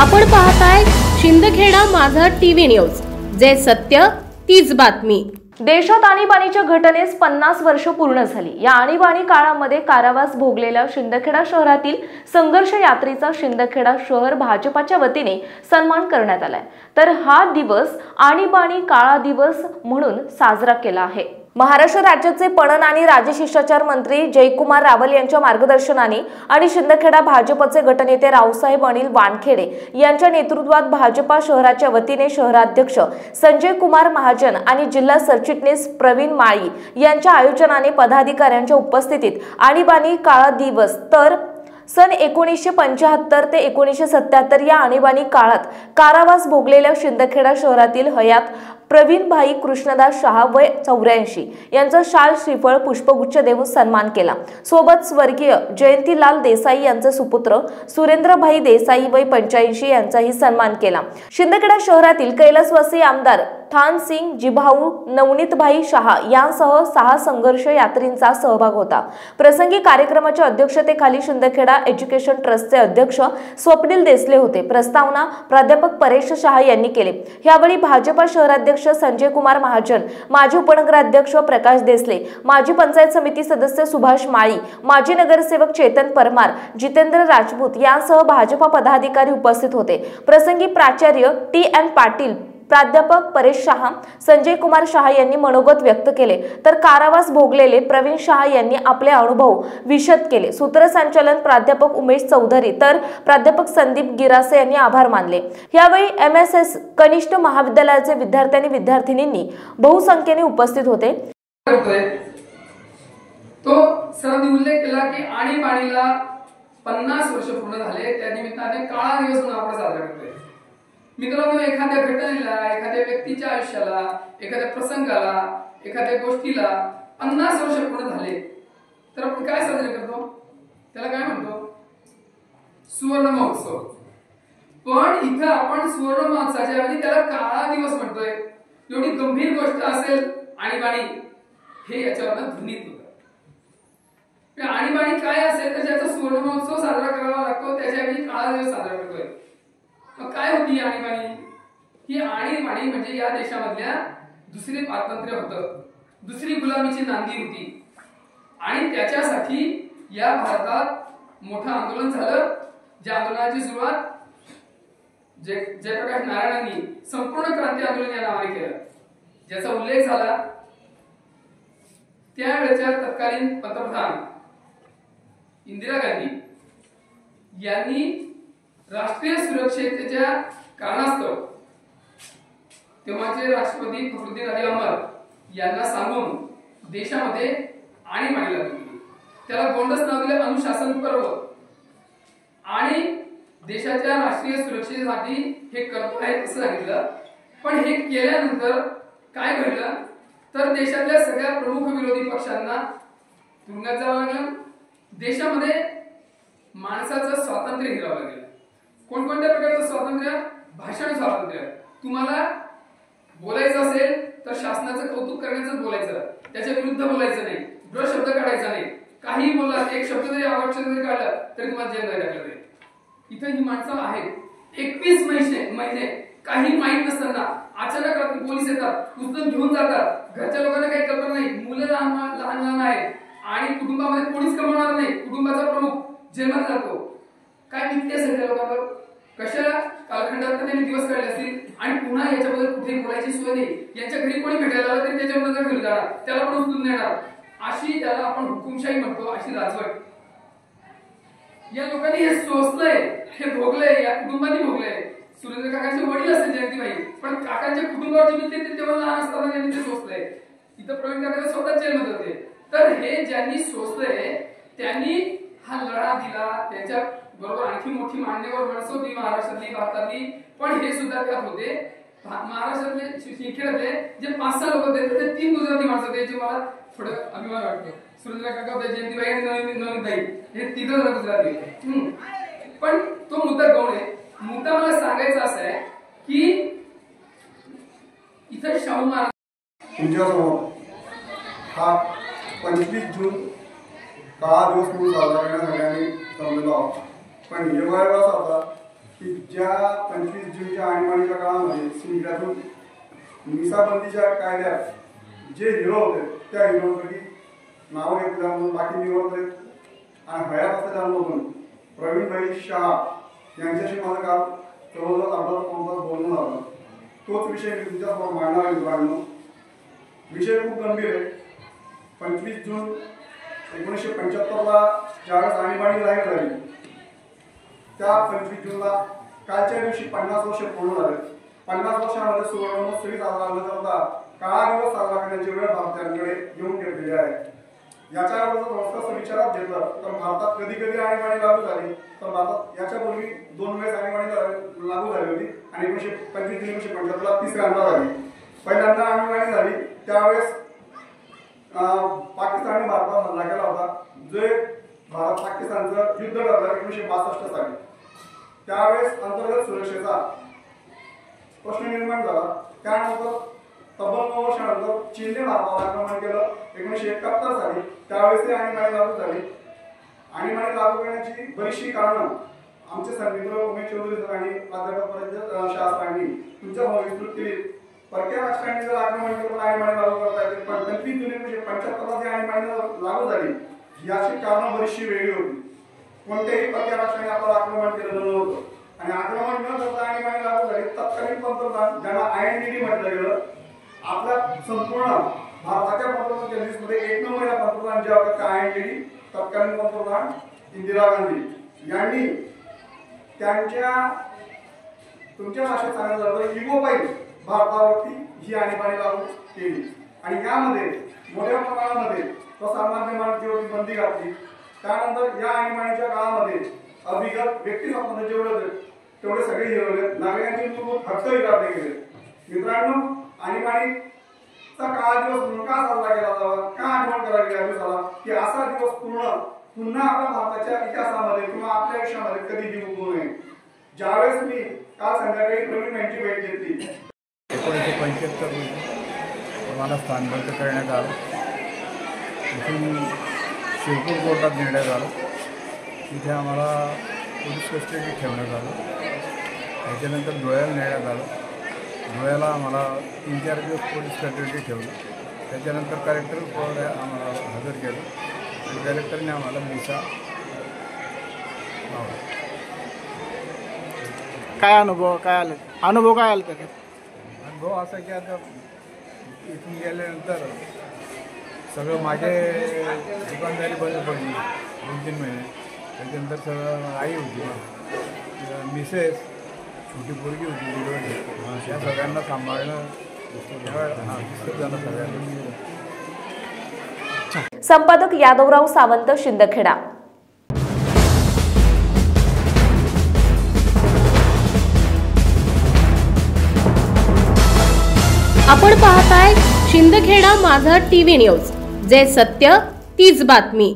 आपण पाहताय शिंदखेडा माझा टीव्ही न्यूज, जे सत्य तीच बातमी। देशात आणीबाणीच्या घटनेस 50 वर्ष पूर्ण झाली। या आणीबाणी काळामध्ये कारावास भोगलेल्या शिंदखेडा शहरातील संघर्ष यात्रेचा शिंदखेडा शहर भाजपाच्या वतीने सन्मान करण्यात आलाय। तर हा दिवस आणीबाणी काळा दिवस म्हणून साजरा केला आहे। महाराष्ट्र राज्याचे पणन आणि राजशिष्टाचार मंत्री जयकुमार रावल यांच्या मार्गदर्शनाने आणि शिंदखेडा भाजपचे गटनेते रावसाहेब अनिल वानखेडे यांच्या नेतृत्वात भाजपा शहराच्या वतीने शहराध्यक्ष संजय कुमार महाजन आणि जिल्हा सरचिटणीस प्रवीण माळी यांच्या आयोजनाने पदाधिकाऱ्यांच्या उपस्थितीत आणीबाणी काळा दिवस तर सन 1975 ते 1977 या आणीबाणी काळात कारावास भोगलेल्या शिंदखेडा शहरातील हयात प्रवीणभाई कृष्णदास शहा वय 84 यांचा शाल श्रीफळ पुष्पगुच्छ देऊन सन्मान केला। सोबत स्वर्गीय जयंतीलाल देसाई यांचे सुपुत्र सुरेंद्रभाई देसाई वय 85 यांचाही सन्मान केला। शिंदखेडा शहरातील कैलासवासी आमदार ठाण सिंग जिभाऊ नवनीतभाई शहा यांसह 6 संघर्ष यात्रींचा सहभाग होता। प्रसंगी कार्यक्रमाच्या अध्यक्षतेखाली शिंदखेडा एज्युकेशन ट्रस्टचे अध्यक्ष स्वप्नील देसले होते। प्रस्तावना प्राध्यापक परेश शहा यांनी केले। यावेळी भाजपा शहराध्यक्ष संजय कुमार महाजन, माजी उपनगराध्यक्ष प्रकाश देसले, माजी पंचायत समिती सदस्य सुभाष माळी, माजी नगरसेवक चेतन परमार, जितेंद्र राजपूत यांसह भाजपा पदाधिकारी उपस्थित होते। प्रसंगी प्राचार्य TN पाटील, प्राध्यापक परेश शहा, संजय कुमार शहा यांनी मनोगत व्यक्त केले, तर कारावास भोगलेले प्रवीण शहा यांनी आपले अनुभव विशद केले। सूत्रसंचालन प्राध्यापक उमेश चौधरी तर प्राध्यापक संदीप गिरासे यांनी आभार मानले। यावेळी MSS कनिष्ठ महाविद्यालयाचे विद्यार्थी विद्यार्थिनींनी बहुसंख्येने उपस्थित होते। तो सरांनी उल्लेख केला की आणीबाणीला 50 वर्ष पूर्ण झाले, त्या निमित्ताने काळा दिवस म्हणून आपण साजरा करतोय। मित्रांनो, एखाद्या घटनेला, एखाद्या व्यक्तीच्या आयुष्याला, एखाद्या प्रसंगाला, एखाद्या गोष्टीला 50 वर्ष पूर्ण झाले तर आपण काय साजरे करतो? त्याला काय म्हणतो? सुवर्ण महोत्सव। पण इथं आपण सुवर्ण महोत्सवाच्या ऐवजी त्याला काळा दिवस म्हणतोय। एवढी गंभीर गोष्ट असेल आणीबाणी, हे याच्यावर ध्वनित होतं। आणीबाणी काय असेल तर त्याचा सुवर्ण महोत्सव साजरा करावा लागतो, त्याच्याऐवजी काळा दिवस साजरा करतोय। मग काय होती आणीबाणी? ही आणीबाणी म्हणजे या देशामधल्या दुसरे स्वातंत्र्य होतं, दुसरी गुलामीची नांदी होती आणि त्याच्यासाठी या भारतात मोठं आंदोलन झालं। ज्या आंदोलनाची सुरुवात जयप्रकाश नारायणांनी संपूर्ण क्रांती आंदोलन या नावाने केलं, ज्याचा उल्लेख झाला त्यावेळेच्या तत्कालीन पंतप्रधान इंदिरा गांधी यांनी राष्ट्रीय सुरक्षेच्या कारणास्तव तेव्हाचे राष्ट्रपती फखरुद्दीन अली अहमद यांना सांगून देशामध्ये आणीबाणी लागू केली। त्याला गोंडस नाव दिले अनुशासन पर्व आणि देशाच्या राष्ट्रीय सुरक्षेसाठी हे करतो आहे असं सांगितलं। पण हे केल्यानंतर काय घडलं तर देशातल्या सगळ्या प्रमुख विरोधी पक्षांना तुरुंगात जावं लागलं। देशामध्ये माणसाचं स्वातंत्र्य हिरावं लागलं। कोणकोणत्या प्रकारचं स्वातंत्र्य? भाषण स्वातंत्र्य। तुम्हाला बोलायचं असेल तर शासनाचं कौतुक करण्याचं बोलायचं, त्याच्या विरुद्ध बोलायचं नाही, ब्र शब्द काढायचा नाही। काही बोलला, एक शब्द जरी आवश्यक जरी काढला तरी तुम्हाला जेलमध्ये टाकलं जाईल। इथं ही माणसं आहेत 21 महिने काही माहित नसताना अचानक रात्री पोलीस येतात, उचलून घेऊन जातात। घरच्या लोकांना काही कल्पना नाही, मुलं लहान आहेत आणि कुटुंबामध्ये कोणीच कमवणार नाही, कुटुंबाचा प्रमुख जेलमध्ये जातो। काय नित्य असेल त्या लोकांवर? कशाला कालखंडात त्यांनी दिवस काढले असतील आणि पुन्हा याच्याबद्दल कुठेही बोलायची सोय नाही। यांच्या घरी कोणी भेटायला आलं तरी त्याच्या नजर घरी जाणार, त्याला पण उचलून नेणार। अशी त्याला आपण हुकुमशाही म्हणतो, अशी राजवट या लोकांनी हे सोसलंय, हे भोगलंय, या कुटुंबांनी भोगलंय। सुरेंद्र काकांचे वडील असेल जयंतीबाई, पण काकांच्या कुटुंबावर जे बितले ते तेव्हा लहान असताना त्यांनी ते सोसलंय। इथं प्रवीण काका स्वतः जेलमध्ये होते। तर हे ज्यांनी सोसलंय त्यांनी हा लढा दिला, त्यांच्या बरोबर आणखी मोठी मान्यवर माणसं होती महाराष्ट्रातली, भारतातली, पण हे सुद्धा त्यात होते। महाराष्ट्रातले शिंदखेड्यातले जे 5-6 लोक होते ते 3 गुजराती माणसं होते, जे मला थोडं अभिमान वाटतो। सुरेंद्र काका होते, जयंतीबाई आणि नवनीतबाई, हे 3 जण गुजराती होते। पण तो मुद्दा गौण आहे। मुद्दा मला सांगायचा असा आहे की इथं शाहू महाराज तुमच्यासमोर हा 25 जून काळा दिवस म्हणून साजरा करण्यासाठी आम्ही जमलेलो आहोत। पण योगायोग असा होता की ज्या 25 जूनच्या आणीबाणीच्या काळामध्ये शिंद्यातून मिसाबंदीच्या कायद्यात जे हिरो होते त्या हिरोपैकी नावं घेतल्या म्हणून बाकी निवडले आणि हयात असल्यामधून प्रवीणभाई शाह यांच्याशी माझं काल जवळजवळ अर्धा पाऊण बोलणं झालं. तोच विषय मी तुमच्यासमोर मांडणार आहे मित्रांनो. विषय खूप गंभीर आहे. 25 जून 1975ला ज्यावेळेस आणीबाणी जाहीर झाली त्या 25 जूनला कालच्या दिवशी 50 वर्ष पूर्ण झाले. 50 वर्षामध्ये सुवर्णमहोत्सवी साजरा न करता काळा दिवस साजरा करण्याची वेळ भारतीयांकडे येऊन ठेवलेली आहे. याच्याबरोबर थोडंसं विचारात घेतलं तर भारतात कधी कधी आणीबाणी लागू झाली तर भारतात याच्यापूर्वी 2 वेळेस आणीबाणी लागू झाली होती आणि 1925 जून 1975ला तिसऱ्यांदा झाली. पहिल्यांदा आणीबाणी झाली त्यावेळेस पाकिस्तानने भारतावर हल्ला केला होता. जे भारत पाकिस्तानचं युद्ध ठरलं 1962 साली. त्यावेळेस अंतर्गत सुरक्षेचा प्रश्न निर्माण झाला. त्यानंतर तब्बल 9 वर्षानंतर चीनने भारतावर आक्रमण केलं 1971 साली. त्यावेळेस ती आणीबाणी लागू झाली. आणीबाणी लागू करण्याची बरीचशी कारणं आमचे मित्र उमेश चौधरी सर आणि प्राध्यापक शास्त्रांनी तुमच्या विस्तृत केली. परक्या राष्ट्रांनी जर आक्रमण केलं आणीबाणी लागू करता येते पण 25 जून 1975ला जी आणीबाणी लागू झाली याची कारणं बरीचशी वेगळी होती. कोणत्याही परक्या राष्ट्राने आपल्याला आक्रमण केलेलं नव्हतं आणि आक्रमण न करता आणीबाणी लागू झाली. तत्कालीन पंतप्रधान ज्यांना INDD म्हटलं गेलं आपल्या संपूर्ण भारताच्या पंतप्रधान लिस्टमध्ये 1 नंबरला पंतप्रधान जे होते त्या INDD तत्कालीन पंतप्रधान इंदिरा गांधी यांनी त्यांच्या तुमच्या भाषेत सांगितलं जातं इगोबाई भारतावरती ही आणीबाणी लागू केली आणि यामध्ये मोठ्या प्रमाणामध्ये प्रसारमाध्यमांवरती बंदी घातली. त्यानंतर या आणीबाणीच्या काळामध्ये अभिगत व्यक्तिस्वातंत्र्य जेवढे होते तेवढे सगळे हिरवले. नागरिकांचे मूलभूत हक्कही काढले गेले. मित्रांनो आणीबाणीचा काळा दिवस म्हणून का साजरा केला जावा का आठवण करावी या दिवसाला की असा दिवस पुन्हा आपल्या भारताच्या इतिहासामध्ये किंवा आपल्या आयुष्यामध्ये कधीही उगवू नये. ज्यावेळेस मी काल संध्याकाळी प्रवीण यांची भेट घेतली 1975 मला स्थानबद्ध करण्यात आलं. इथून शिरपूर कोर्टात नेण्यात आलं. तिथे आम्हाला पोलीस कस्टडीत ठेवण्यात आलं. त्याच्यानंतर धुळ्याला नेण्यात आलं. धुळ्याला आम्हाला 3-4 दिवस पोलीस कस्टडीत ठेवलं. त्याच्यानंतर कलेक्टर कोर्टात आम्हाला हजर केलं आणि कलेक्टरने आम्हाला मिसा लावला. काय अनुभव काय आला त्याच्यात? अनुभव असा की आता इथून गेल्यानंतर सगळं माझे दुकानदारी बंद पडली 2-3 महिने. त्याच्यानंतर सगळं आई होती मिसेस छोटी पोरगी होती डिलिव्हरी या सगळ्यांना सांभाळणं दिसत झालं सगळ्यांना. संपादक यादवराव सावंत, शिंदखेडा. आपण पाहताय शिंदखेडा माझा TV न्यूज, जे सत्य तीच बातमी.